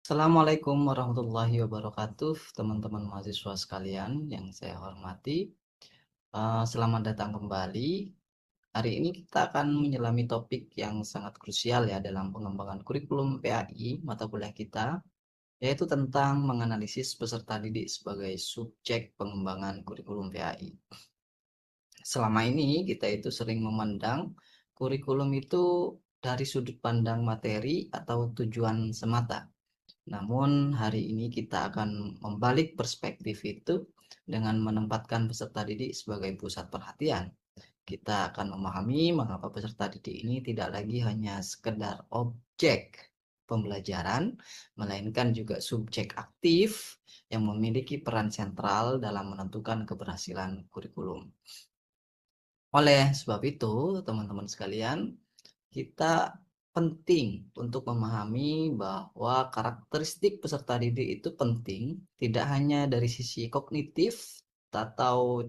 Assalamualaikum warahmatullahi wabarakatuh, teman-teman mahasiswa sekalian yang saya hormati. Selamat datang kembali. Hari ini kita akan menyelami topik yang sangat krusial ya dalam pengembangan kurikulum PAI mata kuliah kita, yaitu tentang menganalisis peserta didik sebagai subjek pengembangan kurikulum PAI. Selama ini kita itu sering memandang kurikulum itu dari sudut pandang materi atau tujuan semata. Namun hari ini kita akan membalik perspektif itu dengan menempatkan peserta didik sebagai pusat perhatian. Kita akan memahami mengapa peserta didik ini tidak lagi hanya sekedar objek pembelajaran, melainkan juga subjek aktif yang memiliki peran sentral dalam menentukan keberhasilan kurikulum. Oleh sebab itu, teman-teman sekalian, kita penting untuk memahami bahwa karakteristik peserta didik itu penting, tidak hanya dari sisi kognitif atau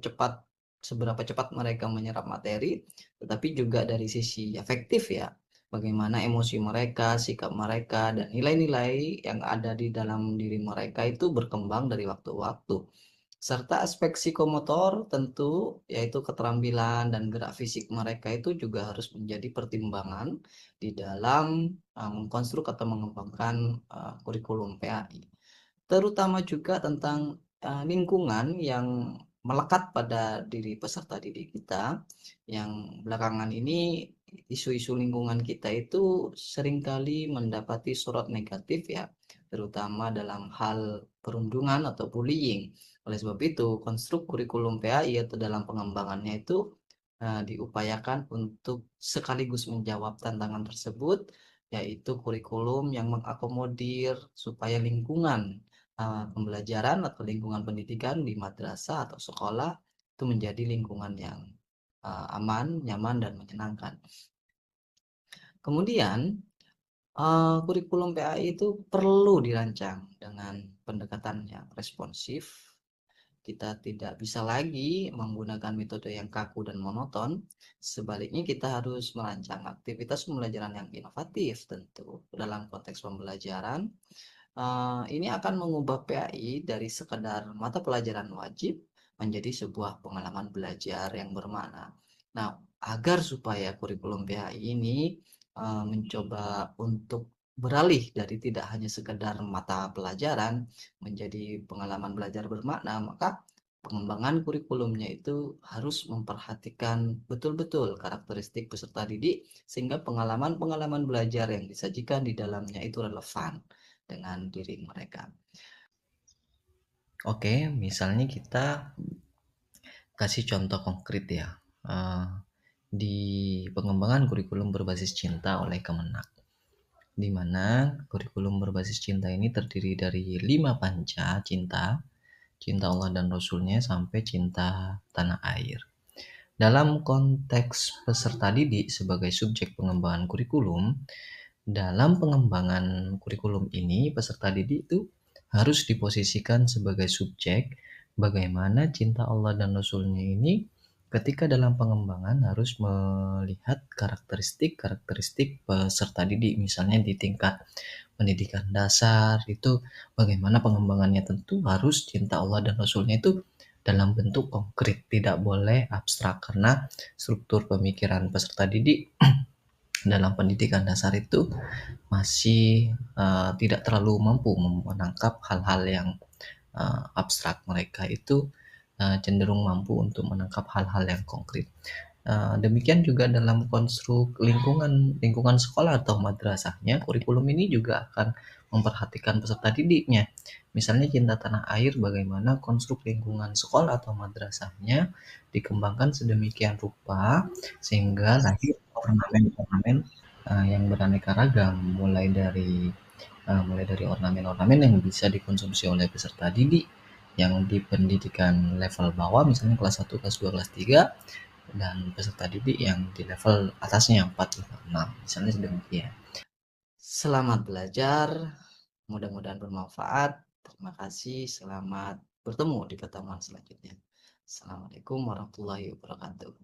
seberapa cepat mereka menyerap materi, tetapi juga dari sisi efektif ya. Bagaimana emosi mereka, sikap mereka, dan nilai-nilai yang ada di dalam diri mereka itu berkembang dari waktu ke waktu. Serta aspek psikomotor tentu, yaitu keterampilan dan gerak fisik mereka itu juga harus menjadi pertimbangan di dalam mengkonstruk atau mengembangkan kurikulum PAI. Terutama juga tentang lingkungan yang melekat pada diri peserta didik kita, yang belakangan ini isu-isu lingkungan kita itu seringkali mendapati sorot negatif ya, terutama dalam hal perundungan atau bullying. Oleh sebab itu, konstruk kurikulum PAI atau dalam pengembangannya itu diupayakan untuk sekaligus menjawab tantangan tersebut, yaitu kurikulum yang mengakomodir supaya lingkungan pembelajaran atau lingkungan pendidikan di madrasah atau sekolah itu menjadi lingkungan yang aman, nyaman, dan menyenangkan. Kemudian, kurikulum PAI itu perlu dirancang dengan pendekatan yang responsif. Kita tidak bisa lagi menggunakan metode yang kaku dan monoton. Sebaliknya kita harus merancang aktivitas pembelajaran yang inovatif tentu dalam konteks pembelajaran. Ini akan mengubah PAI dari sekadar mata pelajaran wajib menjadi sebuah pengalaman belajar yang bermakna. Nah, agar supaya kurikulum PAI ini mencoba untuk beralih dari tidak hanya sekedar mata pelajaran menjadi pengalaman belajar bermakna, maka pengembangan kurikulumnya itu harus memperhatikan betul-betul karakteristik peserta didik sehingga pengalaman-pengalaman belajar yang disajikan di dalamnya itu relevan dengan diri mereka. Oke, misalnya kita kasih contoh konkret ya, di pengembangan kurikulum berbasis cinta oleh Kemenak, di mana kurikulum berbasis cinta ini terdiri dari 5 panca cinta, cinta Allah dan Rasulnya sampai cinta tanah air. Dalam konteks peserta didik sebagai subjek pengembangan kurikulum, dalam pengembangan kurikulum ini peserta didik itu harus diposisikan sebagai subjek bagaimana cinta Allah dan Rasulnya ini ketika dalam pengembangan harus melihat karakteristik-karakteristik peserta didik, misalnya di tingkat pendidikan dasar itu bagaimana pengembangannya, tentu harus cinta Allah dan Rasulnya itu dalam bentuk konkret, tidak boleh abstrak karena struktur pemikiran peserta didik dalam pendidikan dasar itu masih tidak terlalu mampu menangkap hal-hal yang abstrak. Mereka itu cenderung mampu untuk menangkap hal-hal yang konkret. Demikian juga dalam konstruk lingkungan sekolah atau madrasahnya, kurikulum ini juga akan memperhatikan peserta didiknya. Misalnya cinta tanah air, bagaimana konstruk lingkungan sekolah atau madrasahnya dikembangkan sedemikian rupa sehingga lahir ornamen-ornamen yang beraneka ragam, mulai dari ornamen-ornamen yang bisa dikonsumsi oleh peserta didik yang di pendidikan level bawah, misalnya kelas 1, kelas 2, kelas 3, dan peserta didik yang di level atasnya 4, 5, 6, misalnya sedemikian. Selamat belajar, mudah-mudahan bermanfaat. Terima kasih, selamat bertemu di pertemuan selanjutnya. Assalamualaikum warahmatullahi wabarakatuh.